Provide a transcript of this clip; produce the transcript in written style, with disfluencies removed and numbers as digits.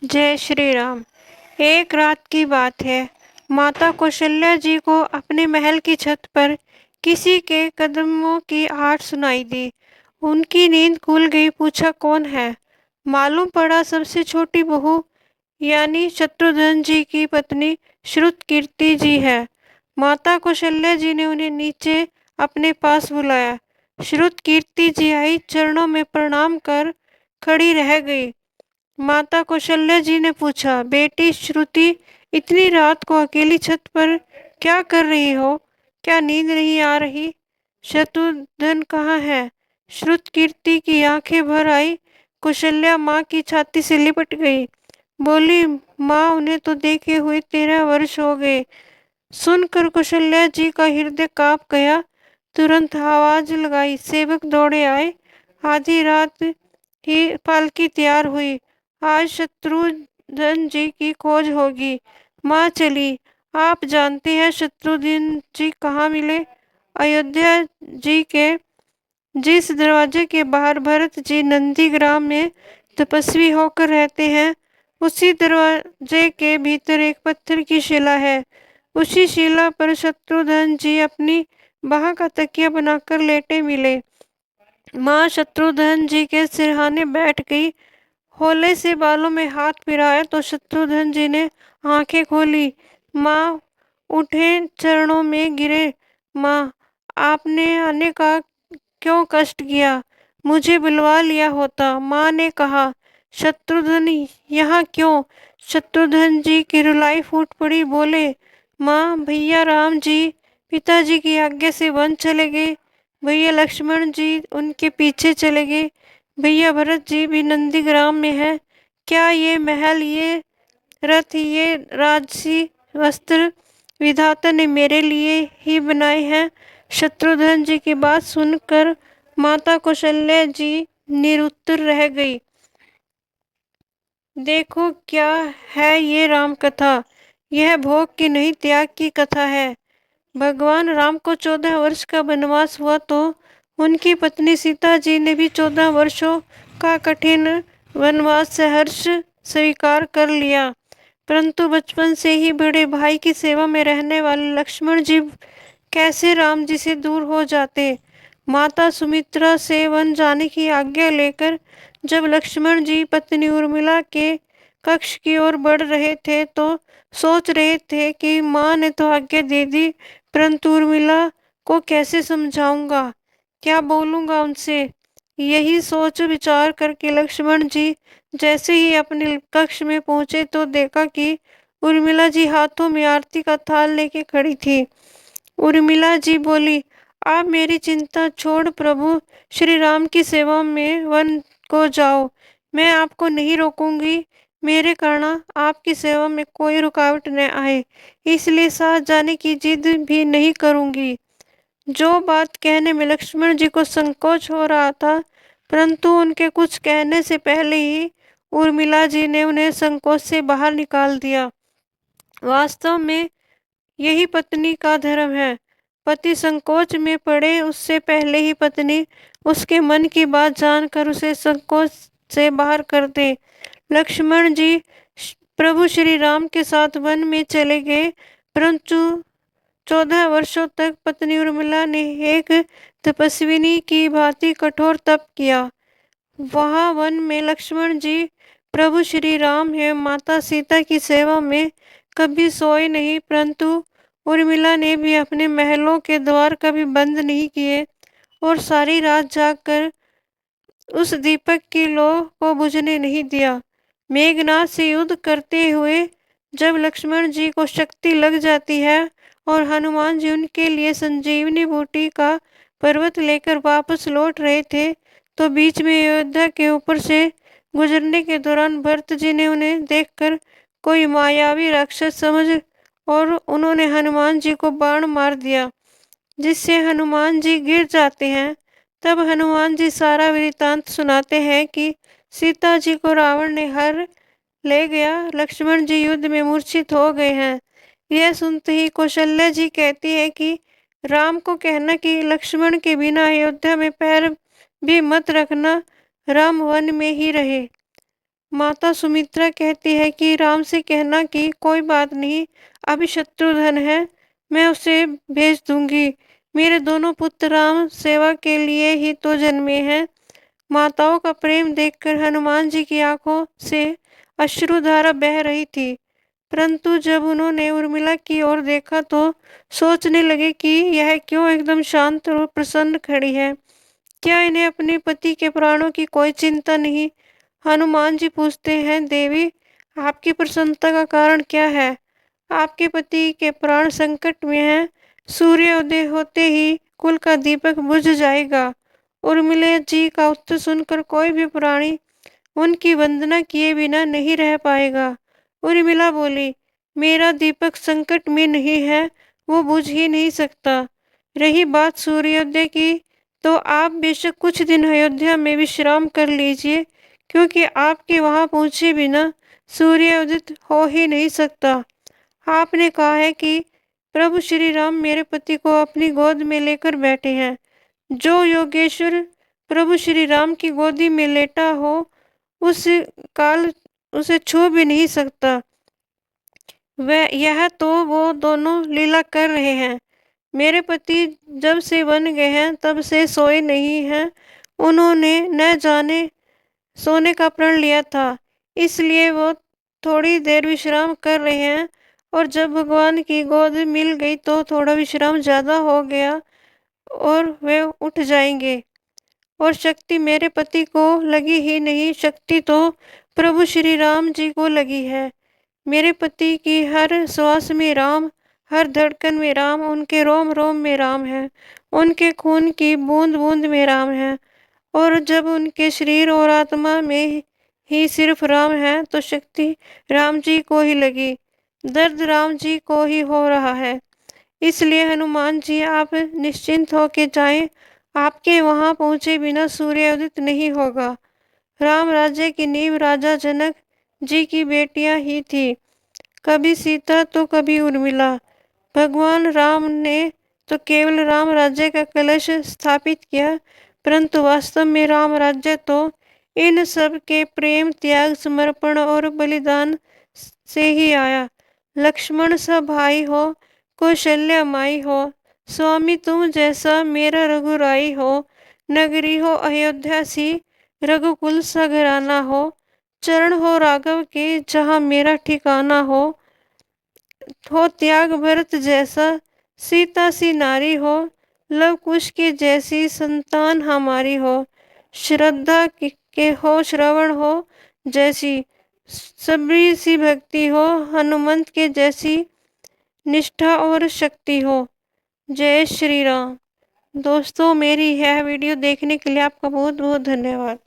जय श्री राम। एक रात की बात है। माता कौशल्या जी को अपने महल की छत पर किसी के कदमों की आहट सुनाई दी। उनकी नींद खुल गई। पूछा, कौन है? मालूम पड़ा सबसे छोटी बहू यानी शत्रुघ्न जी की पत्नी श्रुतकीर्ति जी है। माता कौशल्या जी ने उन्हें नीचे अपने पास बुलाया। श्रुतकीर्ति जी आई, चरणों में प्रणाम कर खड़ी रह गई। माता कौशल्या जी ने पूछा, बेटी श्रुति, इतनी रात को अकेली छत पर क्या कर रही हो? क्या नींद नहीं आ रही? शत्रुघ्न कहाँ है? श्रुतकीर्ति की आंखें भर आई। कौशल्या माँ की छाती से लिपट गई। बोली, माँ, उन्हें तो देखे हुए 13 वर्ष हो गए। सुनकर कौशल्या जी का हृदय कांप गया। तुरंत आवाज लगाई, सेवक दौड़े आए। आधी रात ही पालकी तैयार हुई। आज शत्रुघ्न जी की खोज होगी। माँ चली। आप जानते हैं शत्रुघ्न जी कहाँ मिले? अयोध्या जी के जिस दरवाजे के बाहर भरत जी नंदीग्राम में तपस्वी होकर रहते हैं, उसी दरवाजे के भीतर एक पत्थर की शिला है। उसी शिला पर शत्रुघ्न जी अपनी बाह का तकिया बनाकर लेटे मिले। माँ शत्रुघ्न जी के सिरहाने बैठ गई। होले से बालों में हाथ फिराया तो शत्रुघ्न जी ने आंखें खोली। माँ उठे, चरणों में गिरे। माँ, आपने आने का क्यों कष्ट किया? मुझे बुलवा लिया होता, माँ ने कहा। शत्रुघ्न यहाँ क्यों? शत्रुघ्न जी की रुलाई फूट पड़ी। बोले, माँ, भैया राम जी पिताजी की आज्ञा से वन चले गए। भैया लक्ष्मण जी उनके पीछे चले गए। भैया भरत जी भी नंदीग्राम में है। क्या ये महल, ये रथ, ये राजसी वस्त्र विधाता ने मेरे लिए ही बनाए हैं? शत्रुघ्न जी की बात सुनकर माता कौशल्या जी निरुत्तर रह गई। देखो क्या है ये राम कथा। यह भोग की नहीं, त्याग की कथा है। भगवान राम को 14 वर्ष का वनवास हुआ तो उनकी पत्नी सीता जी ने भी 14 वर्षों का कठिन वनवास सहर्ष स्वीकार कर लिया। परंतु बचपन से ही बड़े भाई की सेवा में रहने वाले लक्ष्मण जी कैसे राम जी से दूर हो जाते। माता सुमित्रा से वन जाने की आज्ञा लेकर जब लक्ष्मण जी पत्नी उर्मिला के कक्ष की ओर बढ़ रहे थे तो सोच रहे थे कि माँ ने तो आज्ञा दे दी, परंतु उर्मिला को कैसे समझाऊंगा, क्या बोलूंगा उनसे। यही सोच विचार करके लक्ष्मण जी जैसे ही अपने कक्ष में पहुंचे तो देखा कि उर्मिला जी हाथों में आरती का थाल लेके खड़ी थी। उर्मिला जी बोली, आप मेरी चिंता छोड़ प्रभु श्री राम की सेवा में वन को जाओ। मैं आपको नहीं रोकूंगी। मेरे कारण आपकी सेवा में कोई रुकावट न आए, इसलिए साथ जाने की जिद भी नहीं करूंगी। जो बात कहने में लक्ष्मण जी को संकोच हो रहा था, परंतु उनके कुछ कहने से पहले ही उर्मिला जी ने उन्हें संकोच से बाहर निकाल दिया। वास्तव में यही पत्नी का धर्म है। पति संकोच में पड़े उससे पहले ही पत्नी उसके मन की बात जानकर उसे संकोच से बाहर कर दे। लक्ष्मण जी प्रभु श्री राम के साथ वन में चले गए, परंतु 14 वर्षों तक पत्नी उर्मिला ने एक तपस्विनी की भांति कठोर तप किया। वहाँ वन में लक्ष्मण जी प्रभु श्री राम एवं माता सीता की सेवा में कभी सोए नहीं, परंतु उर्मिला ने भी अपने महलों के द्वार कभी बंद नहीं किए और सारी रात जागकर उस दीपक की लौ को बुझने नहीं दिया। मेघनाथ से युद्ध करते हुए जब लक्ष्मण जी को शक्ति लग जाती है और हनुमान जी उनके लिए संजीवनी बूटी का पर्वत लेकर वापस लौट रहे थे, तो बीच में अयोध्या के ऊपर से गुजरने के दौरान भरत जी ने उन्हें देखकर कोई मायावी राक्षस समझ और उन्होंने हनुमान जी को बाण मार दिया, जिससे हनुमान जी गिर जाते हैं। तब हनुमान जी सारा वृतांत सुनाते हैं कि सीता जी को रावण ने हर ले गया, लक्ष्मण जी युद्ध में मूर्छित हो गए हैं। यह सुनते ही कौशल्या जी कहती है कि राम को कहना कि लक्ष्मण के बिना अयोध्या में पैर भी मत रखना, राम वन में ही रहे। माता सुमित्रा कहती है कि राम से कहना कि कोई बात नहीं, अभी शत्रुघ्न है, मैं उसे भेज दूंगी। मेरे दोनों पुत्र राम सेवा के लिए ही तो जन्मे हैं। माताओं का प्रेम देखकर हनुमान जी की आंखों से अश्रुधारा बह रही थी। परंतु जब उन्होंने उर्मिला की ओर देखा तो सोचने लगे कि यह क्यों एकदम शांत और प्रसन्न खड़ी है। क्या इन्हें अपने पति के प्राणों की कोई चिंता नहीं? हनुमान जी पूछते हैं, देवी, आपकी प्रसन्नता का कारण क्या है? आपके पति के प्राण संकट में हैं। सूर्योदय होते ही कुल का दीपक बुझ जाएगा। उर्मिला जी का उत्तर सुनकर कोई भी प्राणी उनकी वंदना किए बिना नहीं रह पाएगा। उर्मिला बोली, मेरा दीपक संकट में नहीं है, वो बुझ ही नहीं सकता। रही बात सूर्योदय की, तो आप बेशक कुछ दिन अयोध्या में विश्राम कर लीजिए, क्योंकि आपके वहां पहुंचे बिना सूर्य उदित हो ही नहीं सकता। आपने कहा है कि प्रभु श्री राम मेरे पति को अपनी गोद में लेकर बैठे हैं। जो योगेश्वर प्रभु श्री राम की गोदी में लेटा हो, उस काल उसे छू भी नहीं सकता। वह यह तो वो दोनों लीला कर रहे हैं। मेरे पति जब से बन गए हैं तब से सोए नहीं हैं। उन्होंने न जाने सोने का प्रण लिया था, इसलिए वो थोड़ी देर विश्राम कर रहे हैं। और जब भगवान की गोद मिल गई तो थोड़ा विश्राम ज्यादा हो गया और वे उठ जाएंगे। और शक्ति मेरे पति को लगी ही नहीं, शक्ति तो प्रभु श्री राम जी को लगी है। मेरे पति की हर श्वास में राम, हर धड़कन में राम, उनके रोम रोम में राम है, उनके खून की बूंद बूंद में राम है। और जब उनके शरीर और आत्मा में ही सिर्फ राम है तो शक्ति राम जी को ही लगी, दर्द राम जी को ही हो रहा है। इसलिए हनुमान जी, आप निश्चिंत होके जाएं, आपके वहां पहुंचे बिना सूर्य उदित नहीं होगा। राम राज्य की नींव राजा जनक जी की बेटियां ही थी, कभी सीता तो कभी उर्मिला। भगवान राम ने तो केवल राम राज्य का कलश स्थापित किया, परंतु वास्तव में राम राज्य तो इन सब के प्रेम, त्याग, समर्पण और बलिदान से ही आया। लक्ष्मण सा भाई हो, कौशल्या माई हो, स्वामी तुम जैसा मेरा रघुराई हो, नगरी हो अयोध्या सी, रघुकुल सा घराना हो, चरण हो राघव के जहाँ मेरा ठिकाना हो त्याग भरत जैसा, सीता सी नारी हो, लव कुश की जैसी संतान हमारी हो, श्रद्धा के हो, श्रवण हो जैसी, सबरी सी भक्ति हो, हनुमंत के जैसी निष्ठा और शक्ति हो। जय श्री राम। दोस्तों, मेरी यह वीडियो देखने के लिए आपका बहुत बहुत धन्यवाद।